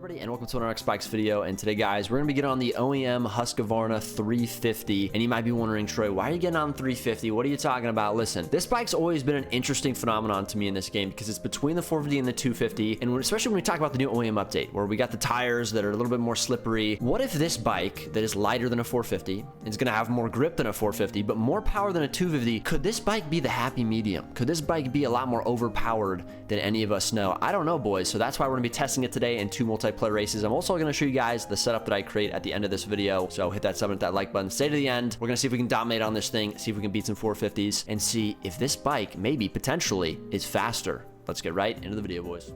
everybody, and welcome to another X-Bikes video. And today, guys, we're gonna be getting on the OEM Husqvarna 350. And you might be wondering, Troy, why are you getting on 350? What are you talking about? Listen, this bike's always been an interesting phenomenon to me in this game because it's between the 450 and the 250, and especially when we talk about the new OEM update, where we got the tires that are a little bit more slippery. What if this bike that is lighter than a 450 is gonna have more grip than a 450, but more power than a 250? Could this bike be the happy medium? Could this bike be a lot more overpowered than any of us know? I don't know, boys. So that's why we're gonna be testing it today in 2 multiplayer races. I'm also gonna show you guys the setup that I create at the end of this video. So hit that sub and that like button. Stay to the end. We're gonna see if we can dominate on this thing, see if we can beat some 450s, and see if this bike maybe potentially is faster. Let's get right into the video, boys.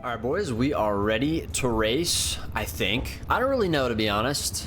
All right, boys, we are ready to race, I think. I don't really know, to be honest.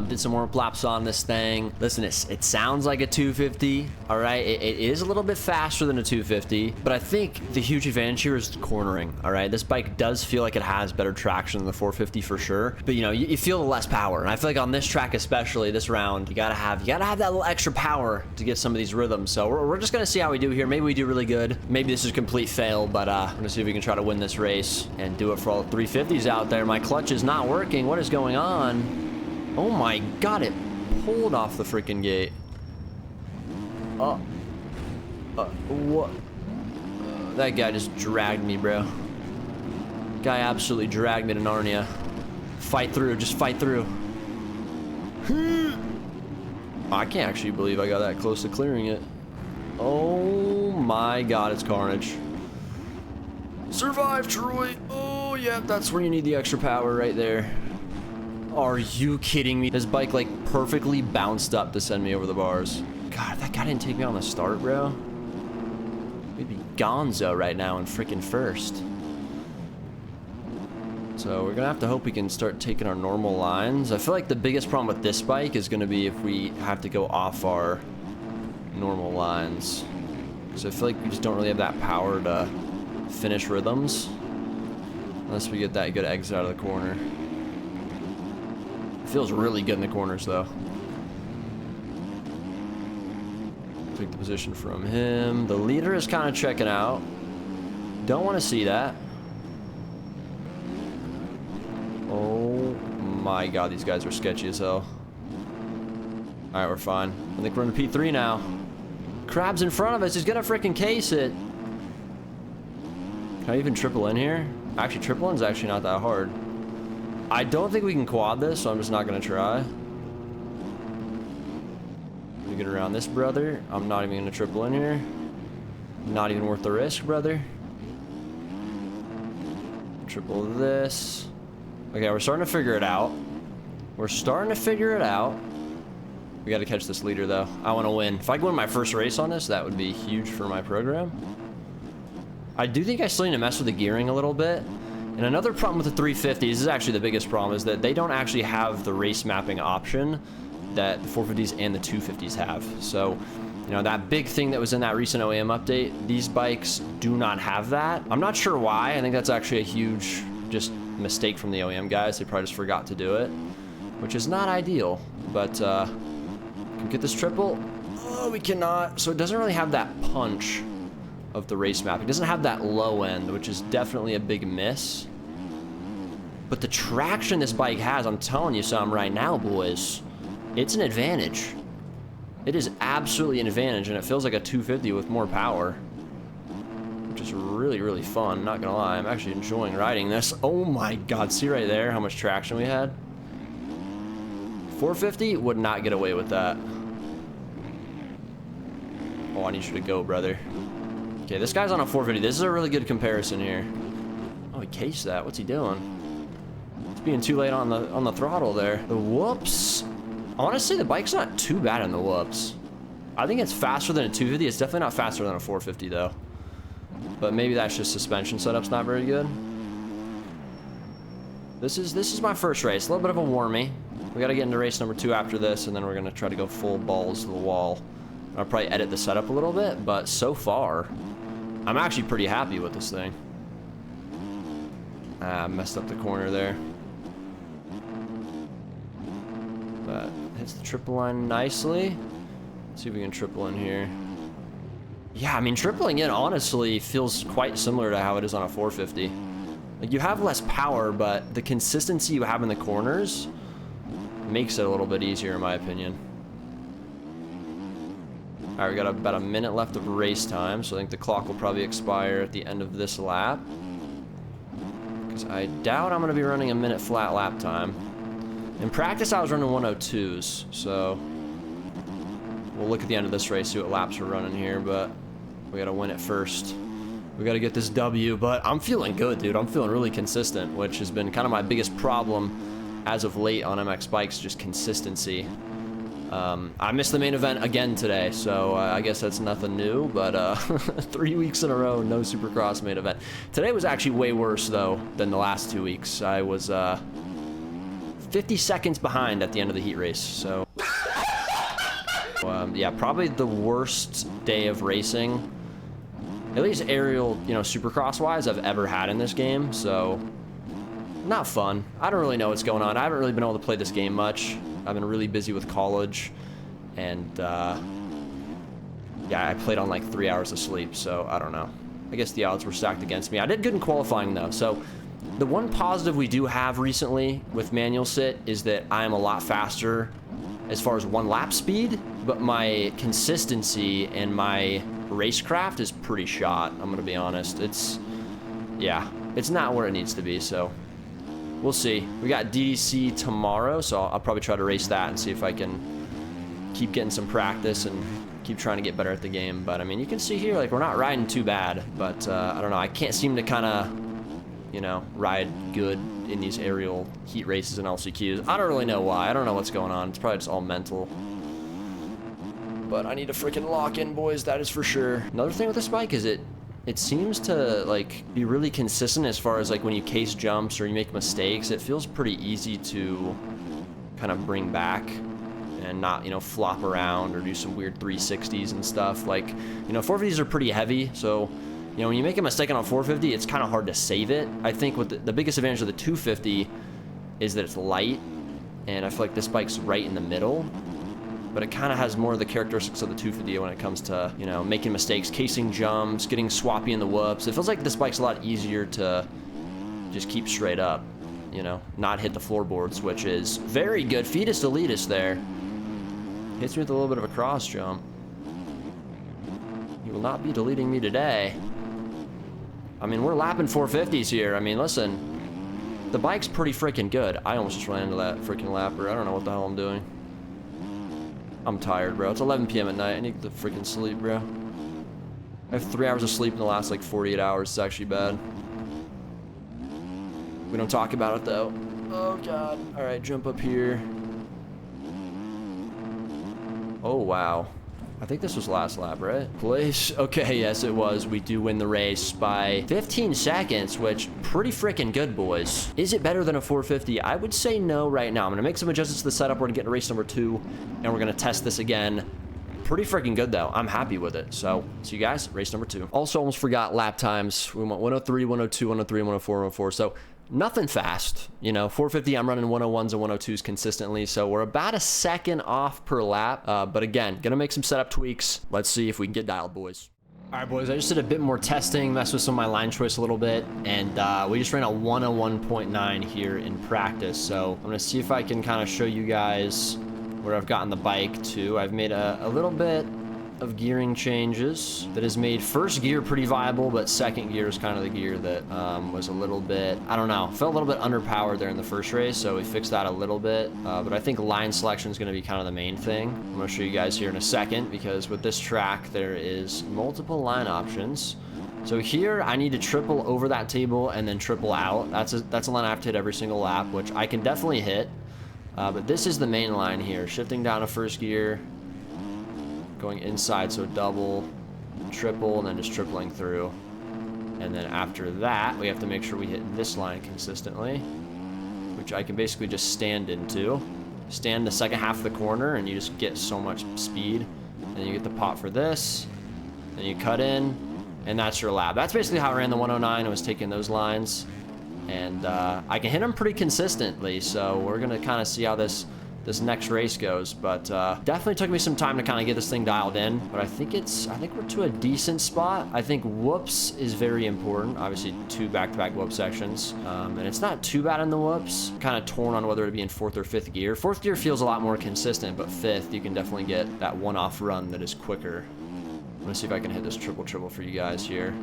Did some warm-up laps on this thing. Listen, it sounds like a 250, all right? It is a little bit faster than a 250, but I think the huge advantage here is the cornering, all right? This bike does feel like it has better traction than the 450 for sure, but you know, you feel the less power. And I feel like on this track, especially this round, you gotta have that little extra power to get some of these rhythms. So we're just gonna see how we do here. Maybe we do really good. Maybe this is a complete fail, but we're gonna see if we can try to win this race and do it for all the 350s out there. My clutch is not working. What is going on? Oh my god, it pulled off the freaking gate. What? That guy just dragged me, bro. Guy absolutely dragged me to Narnia. Fight through, just fight through. I can't actually believe I got that close to clearing it. Oh my god, it's carnage. Survive, Troy. Oh, yeah, that's where you need the extra power right there. Are you kidding me? This bike, like, perfectly bounced up to send me over the bars. God, if that guy didn't take me on the start, bro, we'd be gonzo right now in freaking first. So we're gonna have to hope we can start taking our normal lines. I feel like the biggest problem with this bike is gonna be if we have to go off our normal lines. So I feel like we just don't really have that power to finish rhythms unless we get that good exit out of the corner. It feels really good in the corners though. Take the position from him. The leader is kind of checking out. Don't want to see that. Oh my god, these guys are sketchy as hell. Alright, we're fine. I think we're in P3 now. Crab's in front of us. He's gonna freaking case it. Can I even triple in here? Actually, triple in's actually not that hard. I don't think we can quad this, so I'm just not gonna try. Let me get around this, brother. I'm not even gonna triple in here. Not even worth the risk, brother. Triple this. Okay, we're starting to figure it out. We're starting to figure it out. We gotta catch this leader, though. I wanna win. If I can win my first race on this, that would be huge for my program. I do think I still need to mess with the gearing a little bit. And another problem with the 350s, this is actually the biggest problem, is that they don't actually have the race mapping option that the 450s and the 250s have. So, you know, that big thing that was in that recent OEM update, these bikes do not have that. I'm not sure why. I think that's actually a huge just mistake from the OEM guys. They probably just forgot to do it, which is not ideal. But, can we get this triple? Oh, we cannot. So it doesn't really have that punch of the race map. It doesn't have that low end, which is definitely a big miss. But the traction this bike has, I'm telling you something right now, boys, it's an advantage. It is absolutely an advantage, and it feels like a 250 with more power, which is really, really fun, not gonna lie. I'm actually enjoying riding this. Oh my god, see right there how much traction we had? 450 would not get away with that. Oh, I need you to go, brother. Okay, this guy's on a 450. This is a really good comparison here. Oh, he cased that. What's he doing? He's being too late on the throttle there. The whoops. Honestly, the bike's not too bad in the whoops. I think it's faster than a 250. It's definitely not faster than a 450 though. But maybe that's just suspension setup's not very good. This is my first race. A little bit of a warmie. We gotta get into race number 2 after this, and then we're gonna try to go full balls to the wall. I'll probably edit the setup a little bit, but so far, I'm actually pretty happy with this thing. Ah, messed up the corner there. But hits the triple line nicely. Let's see if we can triple in here. Yeah, I mean, tripling in honestly feels quite similar to how it is on a 450. Like, you have less power, but the consistency you have in the corners makes it a little bit easier, in my opinion. All right, we got about a minute left of race time, so I think the clock will probably expire at the end of this lap. Because I doubt I'm going to be running a minute flat lap time. In practice, I was running 102s, so we'll look at the end of this race, see what laps we're running here, but we got to win it first. We got to get this W, but I'm feeling good, dude. I'm feeling really consistent, which has been kind of my biggest problem as of late on MX bikes, just consistency. I missed the main event again today, so I guess that's nothing new, but 3 weeks in a row, no Supercross main event. Today was actually way worse, though, than the last 2 weeks. I was 50 seconds behind at the end of the heat race, so yeah, probably the worst day of racing, at least aerial, you know, Supercross wise, I've ever had in this game. So not fun. I don't really know what's going on. I haven't really been able to play this game much. I've been really busy with college, and yeah, I played on like 3 hours of sleep, so I don't know. I guess the odds were stacked against me. I did good in qualifying though, so the one positive we do have recently with manual sit is that I am a lot faster as far as one lap speed, but my consistency and my racecraft is pretty shot. I'm gonna be honest. Yeah, it's not where it needs to be, so we'll see. We got DDC tomorrow, so I'll probably try to race that and see if I can keep getting some practice and keep trying to get better at the game. But I mean, you can see here, like, we're not riding too bad, but I don't know. I can't seem to kind of, you know, ride good in these aerial heat races and LCQs. I don't really know why. I don't know what's going on. It's probably just all mental. But I need to freaking lock in, boys. That is for sure. Another thing with this bike is it seems to, like, be really consistent as far as, like, when you case jumps or you make mistakes. It feels pretty easy to kind of bring back and not, you know, flop around or do some weird 360s and stuff. Like, you know, 450s are pretty heavy, so, you know, when you make a mistake on a 450, it's kind of hard to save it. I think with the biggest advantage of the 250 is that it's light, and I feel like this bike's right in the middle, but it kind of has more of the characteristics of the 250 when it comes to, you know, making mistakes, casing jumps, getting swappy in the whoops. It feels like this bike's a lot easier to just keep straight up, you know, not hit the floorboards, which is very good. Fetus elitist there. Hits me with a little bit of a cross jump. He will not be deleting me today. I mean, we're lapping 450s here. I mean, listen, the bike's pretty freaking good. I almost just ran into that freaking lapper. I don't know what the hell I'm doing. I'm tired, bro. It's 11 p.m. at night. I need to freaking sleep, bro. I have 3 hours of sleep in the last, like, 48 hours. It's actually bad. We don't talk about it, though. Oh, God. All right, jump up here. Oh, wow. I think this was last lap, right? Place. Okay, yes, it was. We do win the race by 15 seconds, which pretty freaking good, boys. Is it better than a 450? I would say no right now. I'm gonna make some adjustments to the setup. We're gonna get to race number 2, and we're gonna test this again. Pretty freaking good, though. I'm happy with it. So, see you guys, race number 2. Also, almost forgot lap times. We went 103, 102, 103, 104, 104. So, nothing fast. You know, 450, I'm running 101s and 102s consistently. So, we're about a second off per lap. But again, gonna make some setup tweaks. Let's see if we can get dialed, boys. All right, boys, I just did a bit more testing, messed with some of my line choice a little bit, and we just ran a 101.9 here in practice. So, I'm gonna see if I can kind of show you guys where I've gotten the bike to. I've made a little bit of gearing changes that has made first gear pretty viable, but second gear is kind of the gear that was a little bit, I don't know, felt a little bit underpowered there in the first race, so we fixed that a little bit. But I think line selection is going to be kind of the main thing. I'm going to show you guys here in a second, because with this track there is multiple line options. So here I need to triple over that table and then triple out. That's a line I have to hit every single lap, which I can definitely hit. But this is the main line here, shifting down to first gear, going inside, so double, triple, and then just tripling through. And then after that, we have to make sure we hit this line consistently, which I can basically just stand into. Stand the second half of the corner, and you just get so much speed. And then you get the pop for this, then you cut in, and that's your lap. That's basically how I ran the 109. I was taking those lines. And I can hit them pretty consistently, so we're going to kind of see how this this next race goes, but definitely took me some time to kind of get this thing dialed in, but I think we're to a decent spot. I think whoops is very important. Obviously 2 back-to-back whoop sections, and it's not too bad in the whoops. Kind of torn on whether to be in 4th or 5th gear. 4th gear feels a lot more consistent, but 5th you can definitely get that one-off run that is quicker. I'm gonna see if I can hit this triple for you guys here.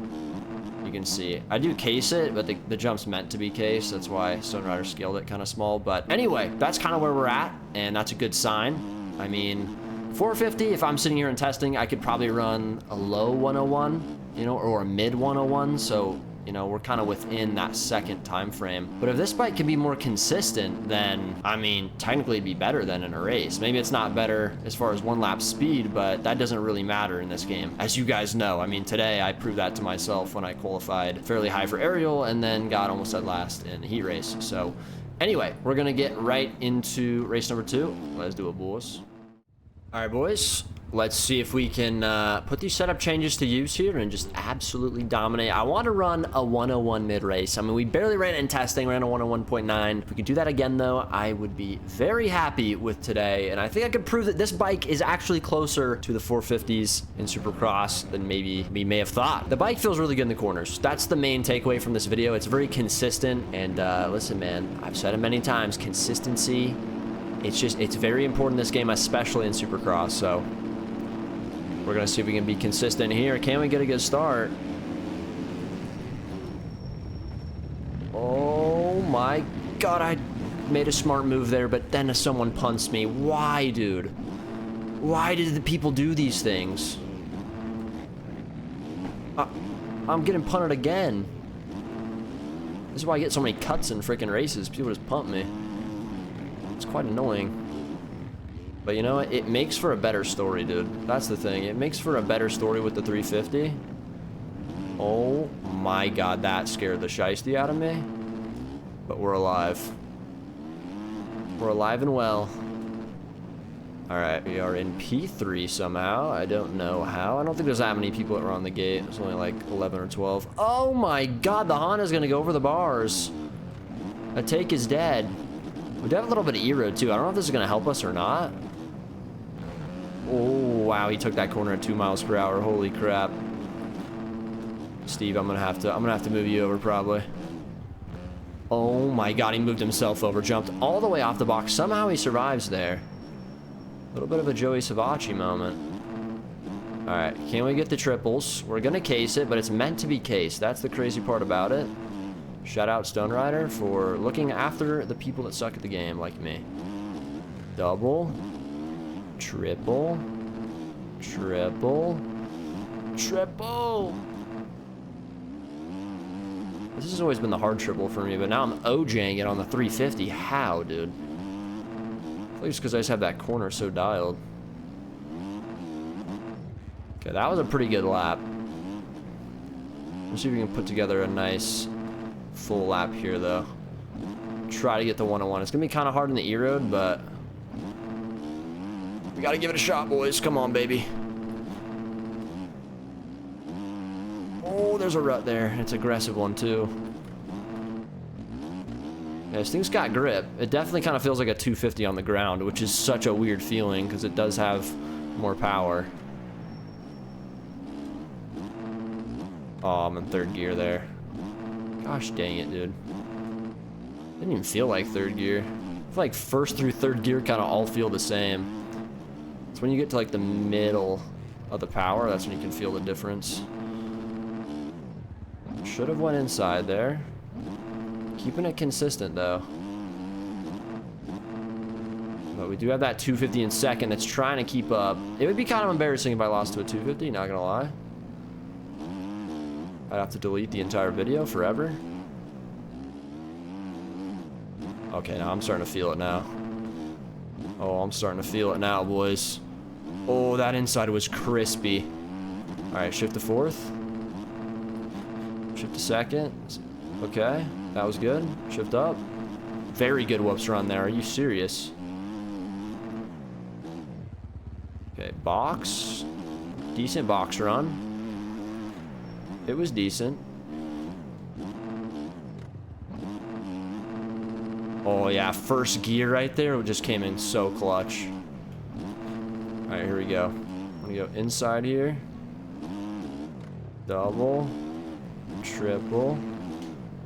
You can see I do case it, but the jump's meant to be case. That's why Stone Rider scaled it kind of small. But anyway, that's kind of where we're at, and that's a good sign. I mean, 450, if I'm sitting here and testing, I could probably run a low 101, you know, or a mid 101. So, you know, we're kind of within that second time frame. But if this bike can be more consistent, then, I mean, technically it'd be better than in a race. Maybe it's not better as far as 1 lap speed, but that doesn't really matter in this game. As you guys know, I mean, today I proved that to myself when I qualified fairly high for aerial and then got almost dead last in the heat race. So anyway, we're gonna get right into race number 2. Let's do it, boys. All right, boys. Let's see if we can put these setup changes to use here and just absolutely dominate. I want to run a 101 mid-race. I mean, we barely ran it in testing. Ran a 101.9. If we could do that again, though, I would be very happy with today. And I think I could prove that this bike is actually closer to the 450s in Supercross than maybe we may have thought. The bike feels really good in the corners. That's the main takeaway from this video. It's very consistent. And listen, man, I've said it many times. Consistency. It's very important in this game, especially in Supercross. So we're going to see if we can be consistent here. Can we get a good start? Oh my God, I made a smart move there, but then someone punts me. Why, dude? Why did the people do these things? I'm getting punted again. This is why I get so many cuts in freaking races. People just pump me. It's quite annoying. But you know what? It makes for a better story, dude. That's the thing. It makes for a better story with the 350. Oh my God, that scared the shiesty out of me. But we're alive. We're alive and well. Alright, we are in P3 somehow. I don't know how. I don't think there's that many people that were on the gate. There's only like 11 or 12. Oh my God, the Honda's gonna go over the bars. A take is dead. We do have a little bit of E-road too. I don't know if this is gonna help us or not. Oh, wow, he took that corner at 2 miles per hour. Holy crap. Steve, I'm gonna have to move you over probably. Oh my God, he moved himself over, jumped all the way off the box. Somehow he survives there. A little bit of a Joey Savacci moment. All right, can we get the triples? We're gonna case it, but it's meant to be cased. That's the crazy part about it. Shout out Stone Rider for looking after the people that suck at the game like me. Double. Triple. Triple. Triple. This has always been the hard triple for me, but now I'm OJing it on the 350. How, dude? I think it's because I just have that corner so dialed. Okay, that was a pretty good lap. Let's see if we can put together a nice full lap here, though. Try to get the 101. It's going to be kind of hard in the E-road, but we got to give it a shot, boys. Come on, baby. Oh, there's a rut there. It's an aggressive one, too. Yeah, this thing's got grip. It definitely kind of feels like a 250 on the ground, which is such a weird feeling because it does have more power. Oh, I'm in 3rd gear there. Gosh dang it, dude. Didn't even feel like 3rd gear. I feel like 1st through 3rd gear kind of all feel the same. It's when you get to like the middle of the power, that's when you can feel the difference. Should have went inside there. Keeping it consistent though. But we do have that 250 in 2nd that's trying to keep up. It would be kind of embarrassing if I lost to a 250, not gonna lie. I'd have to delete the entire video forever. Okay, now I'm starting to feel it now. Oh, I'm starting to feel it now, boys. Oh, that inside was crispy. All right, shift to 4th. Shift to 2nd. Okay, that was good. Shift up. Very good whoops run there. Are you serious? Okay, box. Decent box run. It was decent. Oh, yeah. First gear right there just came in so clutch. All right, here we go. I'm going to go inside here. Double. Triple.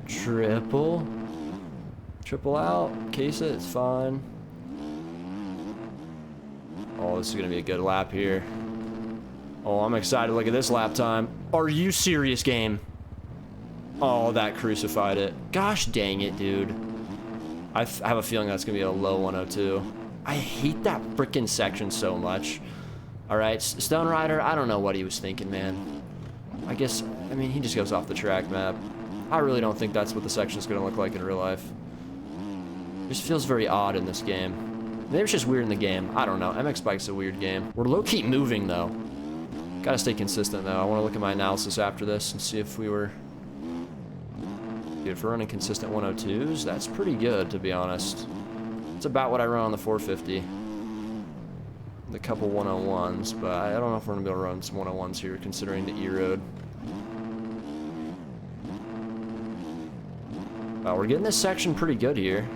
Triple. Triple out. Case it. It's fine. Oh, this is going to be a good lap here. Oh, I'm excited. Look at this lap time. Are you serious, game? Oh, that crucified it. Gosh dang it, dude. I have a feeling that's going to be a low 102. I hate that freaking section so much. All right, Stone Rider, I don't know what he was thinking, man. I mean, he just goes off the track map. I really don't think that's what the section's going to look like in real life. It just feels very odd in this game. Maybe it's just weird in the game. I don't know. MX Bike's a weird game. We're low-key moving, though. Gotta stay consistent, though. I want to look at my analysis after this and see if we were... Dude, if we're running consistent 102s, that's pretty good, to be honest. It's about what I run on the 450. The couple 101s, but I don't know if we're going to be able to run some 101s here, considering the E-Road. Wow, we're getting this section pretty good here.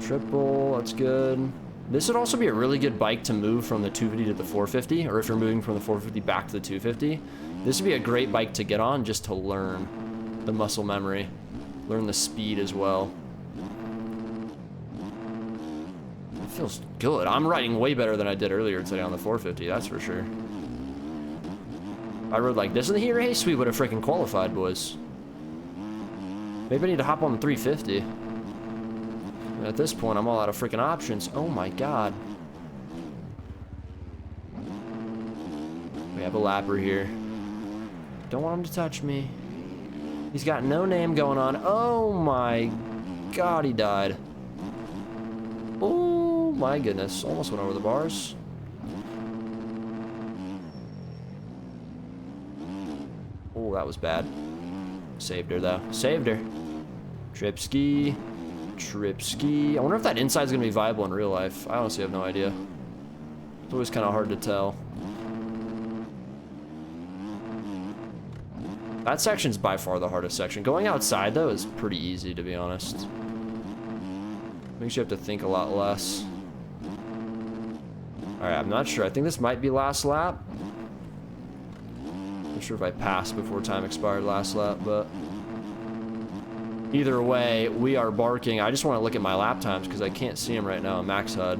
Triple, that's good. This would also be a really good bike to move from the 250 to the 450, or if you're moving from the 450 back to the 250. This would be a great bike to get on just to learn the muscle memory, learn the speed as well. It feels good. I'm riding way better than I did earlier today on the 450, that's for sure. If I rode like this in the heat race, we would have freaking qualified, boys. Maybe I need to hop on the 350. At this point, I'm all out of freaking options. Oh my god. We have a lapper here. Don't want him to touch me. He's got no name going on. Oh my god, he died. Oh my goodness. Almost went over the bars. Oh, that was bad. Saved her, though. Saved her. Trip ski. Trip ski. I wonder if that inside's going to be viable in real life. I honestly have no idea. It's always kind of hard to tell. That section's by far the hardest section. Going outside, though, is pretty easy, to be honest. Makes you have to think a lot less. Alright, I'm not sure. I think this might be last lap. Not sure if I passed before time expired last lap, but... Either way, we are barking. I just want to look at my lap times because I can't see them right now on Max HUD.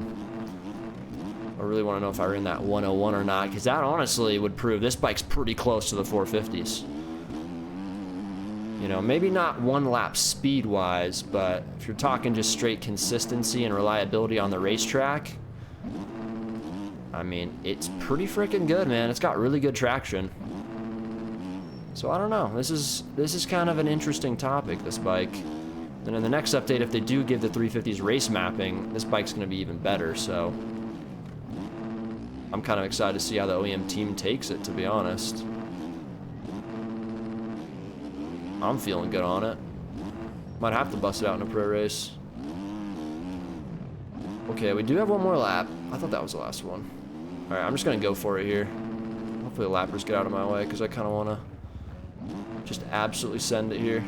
I really want to know if I ran that 101 or not, because that honestly would prove this bike's pretty close to the 450s. You know, maybe not one lap speed-wise, but if you're talking just straight consistency and reliability on the racetrack, I mean, it's pretty freaking good, man. It's got really good traction. So I don't know. This is kind of an interesting topic, this bike. And in the next update, if they do give the 350s race mapping, this bike's going to be even better, so... I'm kind of excited to see how the OEM team takes it, to be honest. I'm feeling good on it. Might have to bust it out in a pro race. Okay, we do have one more lap. I thought that was the last one. Alright, I'm just going to go for it here. Hopefully the lappers get out of my way, because I kind of want to just absolutely send it here.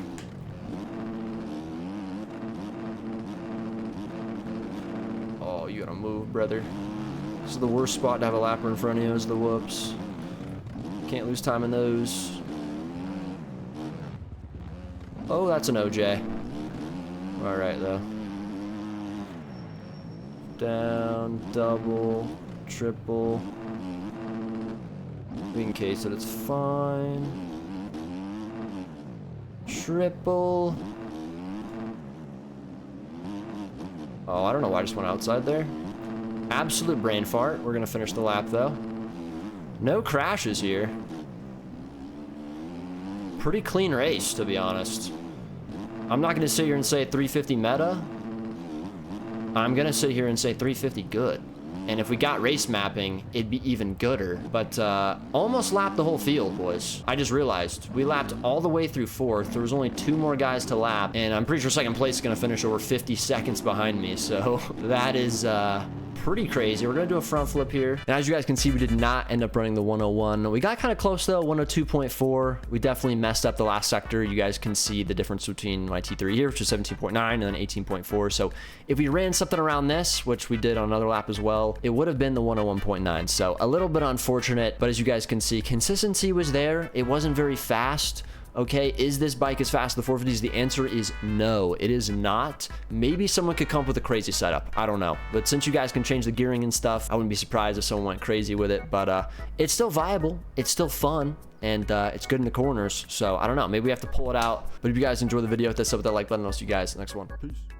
Oh, you got to move, brother. This is the worst spot to have a lapper in front of you, is the whoops. Can't lose time in those. Oh, that's an OJ. Alright, though. Down, double, triple. We can case it, it's fine. Triple. Oh, I don't know why I just went outside there. Absolute brain fart. We're going to finish the lap, though. No crashes here. Pretty clean race, to be honest. I'm not going to sit here and say 350 meta. I'm going to sit here and say 350 good. And if we got race mapping, it'd be even gooder. But almost lapped the whole field, boys. I just realized we lapped all the way through fourth. There was only 2 more guys to lap. And I'm pretty sure second place is going to finish over 50 seconds behind me. So that is pretty crazy. We're gonna do a front flip here. And as you guys can see, we did not end up running the 101. We got kind of close though, 102.4. We definitely messed up the last sector. You guys can see the difference between my T3 here, which is 17.9 and then 18.4. So if we ran something around this, which we did on another lap as well, it would have been the 101.9. So a little bit unfortunate, but as you guys can see, consistency was there. It wasn't very fast. Okay, is this bike as fast as the 450s? The answer is no, it is not. Maybe someone could come up with a crazy setup. I don't know. But since you guys can change the gearing and stuff, I wouldn't be surprised if someone went crazy with it. But it's still viable. It's still fun. And it's good in the corners. So I don't know. Maybe we have to pull it out. But if you guys enjoy the video, hit this up with that like button. I'll see you guys in the next one. Peace.